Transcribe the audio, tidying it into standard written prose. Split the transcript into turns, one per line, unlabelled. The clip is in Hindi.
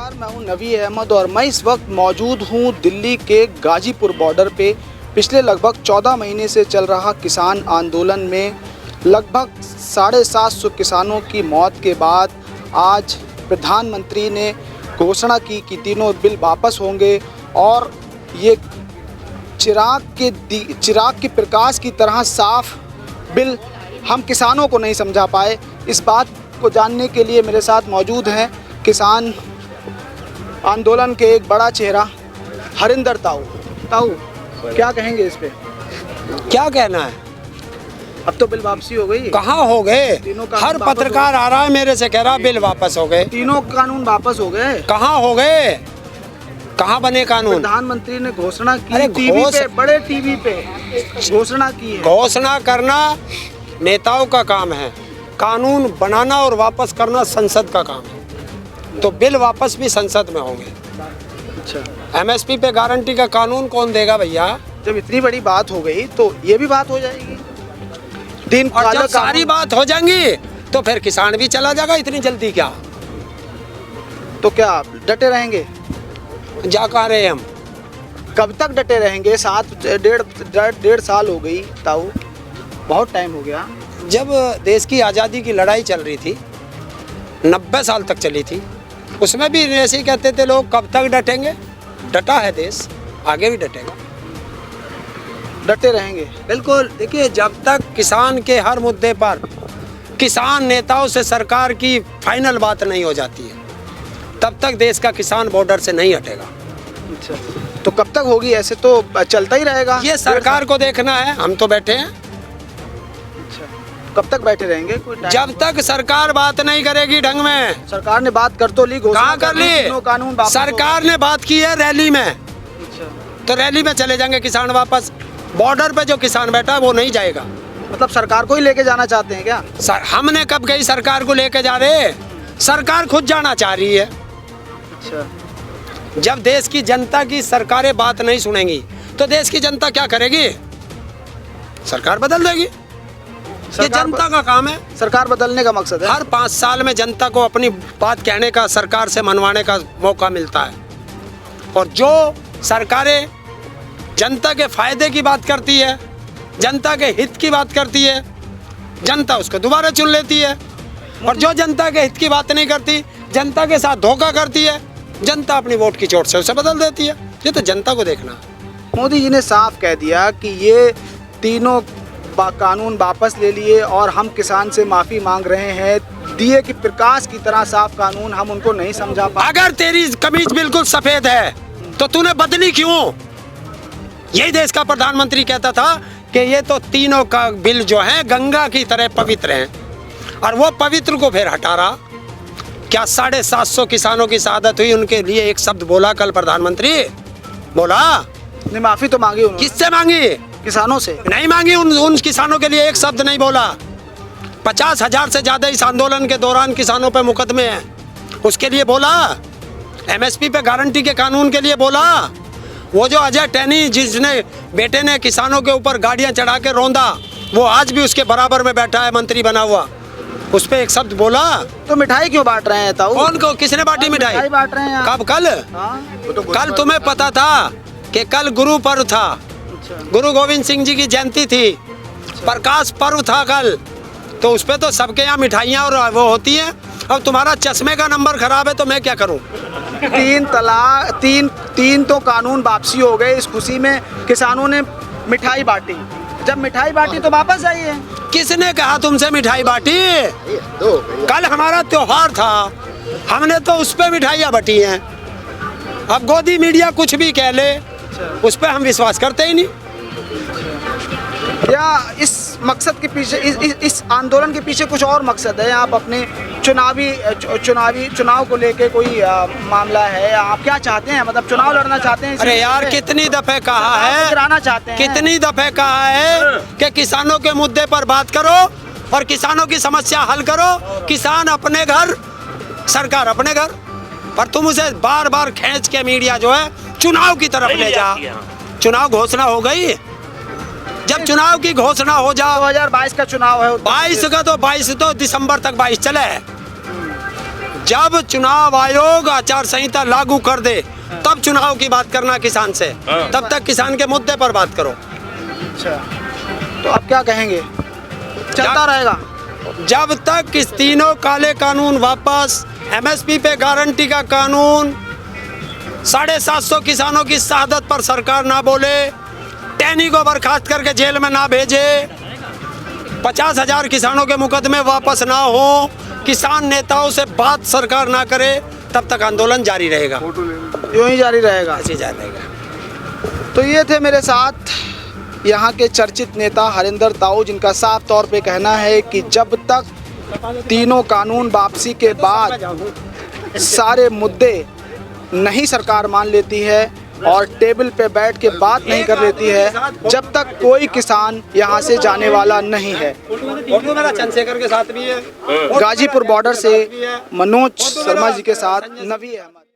नमस्कार, मैं हूं नवी अहमद और मैं इस वक्त मौजूद हूं दिल्ली के गाजीपुर बॉर्डर पे। पिछले लगभग 14 महीने से चल रहा किसान आंदोलन में लगभग 750 किसानों की मौत के बाद आज प्रधानमंत्री ने घोषणा की कि तीनों बिल वापस होंगे और ये चिराग के प्रकाश की तरह साफ बिल हम किसानों को नहीं समझा पाए। इस बात को जानने के लिए मेरे साथ मौजूद हैं किसान आंदोलन के एक बड़ा चेहरा हरिंदर ताऊ। क्या कहेंगे इस पे?
क्या कहना है?
अब तो बिल वापसी हो गई।
कहाँ हो गए? हर पत्रकार आ रहा है मेरे से कह रहा बिल वापस हो गए।
तीनों कानून वापस हो गए।
कहाँ हो गए? कहाँ बने कानून?
प्रधानमंत्री ने घोषणा की।
अरे
टीवी पे, बड़े टीवी पे घोषणा की है।
घोषणा करना नेताओं का काम है, कानून बनाना और वापस करना संसद का काम है। तो बिल वापस भी संसद में होंगे।
अच्छा,
एमएसपी पे गारंटी का कानून कौन देगा भैया?
जब इतनी बड़ी बात हो गई तो ये भी बात हो जाएगी।
और जब सारी बात हो जाएंगी तो फिर किसान भी चला जाएगा। इतनी जल्दी क्या?
तो क्या डटे रहेंगे?
जा कहाँ रहे हम?
कब तक डटे रहेंगे? डेढ़ साल हो गई ताऊ, बहुत टाइम हो गया।
जब देश की आज़ादी की लड़ाई चल रही थी 90 साल तक चली थी, उसमें भी ऐसे ही कहते थे लोग कब तक डटेंगे। डटा है देश, आगे भी डटेगा,
डटे रहेंगे।
बिल्कुल। देखिए, जब तक किसान के हर मुद्दे पर किसान नेताओं से सरकार की फाइनल बात नहीं हो जाती है, तब तक देश का किसान बॉर्डर से नहीं हटेगा।
अच्छा, तो कब तक होगी? ऐसे तो चलता ही रहेगा।
ये सरकार को देखना है, हम तो बैठे हैं।
अच्छा, कब तक बैठे रहेंगे?
जब तक सरकार बात नहीं करेगी ढंग में।
सरकार ने बात कर तो ली,
कहाँ कर ली?
कानून
सरकार ने बात की है रैली में।
अच्छा,
तो रैली में चले जाएंगे किसान वापस। बॉर्डर पे जो किसान बैठा है वो नहीं जाएगा।
मतलब सरकार को ही लेके जाना चाहते हैं क्या?
हमने कब कही सरकार को लेके जा रहे? सरकार खुद जाना चाह रही है।
अच्छा,
जब देश की जनता की सरकारें बात नहीं सुनेंगी तो देश की जनता क्या करेगी? सरकार बदल देगी। ये जनता का काम है।
सरकार बदलने का मकसद है
हर 5 साल में जनता को अपनी बात कहने का, सरकार से मनवाने का मौका मिलता है। और जो सरकारें जनता के फायदे की बात करती है, जनता के हित की बात करती है, जनता उसको दोबारा चुन लेती है। और जो जनता के हित की बात नहीं करती, जनता के साथ धोखा करती है, जनता अपनी वोट की चोट से उसे बदल देती है। ये तो जनता को देखना।
मोदी जी ने साफ कह दिया कि ये तीनों कानून वापस ले लिए और हम किसान से माफ़ी मांग रहे हैं। दिए कि प्रकाश की तरह साफ कानून हम उनको नहीं समझा पाए।
अगर तेरी कमीज बिल्कुल सफेद है तो तूने बदली क्यों? यही देश का प्रधानमंत्री कहता था कि ये तो तीनों का बिल जो है गंगा की तरह पवित्र हैं, और वो पवित्र को फिर हटा रहा। क्या 750 किसानों की शहादत हुई? उनके लिए एक शब्द बोला कल प्रधानमंत्री? बोला
नहीं, माफ़ी तो मांगी उन्होंने।
किससे मांगी?
किसानों से
नहीं मांगी। उन किसानों के लिए एक शब्द नहीं बोला। 50,000 से ज्यादा इस आंदोलन के दौरान किसानों पे मुकदमे हैं, उसके लिए बोला। एमएसपी पे गारंटी के कानून के लिए बोला। वो जो अजय टैनी जिसने बेटे ने किसानों के ऊपर गाड़ियां चढ़ा के रौंदा, वो आज भी उसके बराबर में बैठा है, मंत्री बना हुआ। उस पे एक शब्द बोला।
तो मिठाई क्यों बांट रहे हैं ताऊ?
कौन को? किसने बांटी मिठाई?
बांट रहे हैं।
कब? कल? कल तुम्हें पता था कि कल गुरु पर्व था। गुरु गोविंद सिंह जी की जयंती थी, प्रकाश पर्व था कल। तो उस पे तो सबके यहाँ मिठाइयाँ और वो होती हैं। अब तुम्हारा चश्मे का नंबर खराब है तो मैं क्या करूँ?
3 तलाक, तीन तो कानून वापसी हो गए। इस खुशी में किसानों ने मिठाई बांटी। जब मिठाई बांटी तो वापस आइए।
किसने कहा तुमसे मिठाई बांटी? कल हमारा त्योहार था, हमने तो उस पे मिठाइयाँ बांटी हैं। अब गोदी मीडिया कुछ भी कह ले, उस पे हम विश्वास करते ही नहीं।
या इस मकसद के पीछे, इस आंदोलन के पीछे कुछ और मकसद है? आप अपने चुनाव को लेके कोई मामला है? आप क्या चाहते हैं? मतलब चुनाव लड़ना चाहते हैं?
अरे यार, कितनी दफे कहा है,
गिराना चाहते हैं? कितनी
दफे कहा है कि किसानों के मुद्दे पर बात करो और किसानों की समस्या हल करो। किसान अपने घर, सरकार अपने घर, पर तुम उसे बार बार खींच के मीडिया जो है चुनाव की तरफ ले जा। चुनाव घोषणा हो गई, जब चुनाव की घोषणा हो जाए,
2022 का चुनाव है।
22 का तो 22 तो दिसंबर तक 22 चले। जब चुनाव आयोग आचार संहिता लागू कर दे तब चुनाव की बात करना किसान से, तब तक किसान के मुद्दे पर बात करो।
अच्छा, तो आप क्या कहेंगे, चलता रहेगा?
जब तक इस तीनों काले कानून वापस, एमएसपी पे गारंटी का कानून, 750 किसानों की शहादत पर सरकार ना बोले, टैनी को बर्खास्त करके जेल में ना भेजे, 50,000 किसानों के मुकदमे वापस ना हो, किसान नेताओं से बात सरकार ना करे, तब तक आंदोलन जारी रहेगा,
यूं ही जारी रहेगा।
ऐसे जारी रहेगा।
तो ये थे मेरे साथ यहाँ के चर्चित नेता हरिंदर ताऊ, जिनका साफ तौर पे कहना है कि जब तक तीनों कानून वापसी के बाद सारे मुद्दे नहीं सरकार मान लेती है और टेबल पे बैठ के बात नहीं कर लेती है, जब तक कोई किसान यहाँ से जाने वाला नहीं है।
मेरा चंद्रशेखर के साथ भी है।
गाजीपुर बॉर्डर से मनोज शर्मा जी के साथ नवी अहमद।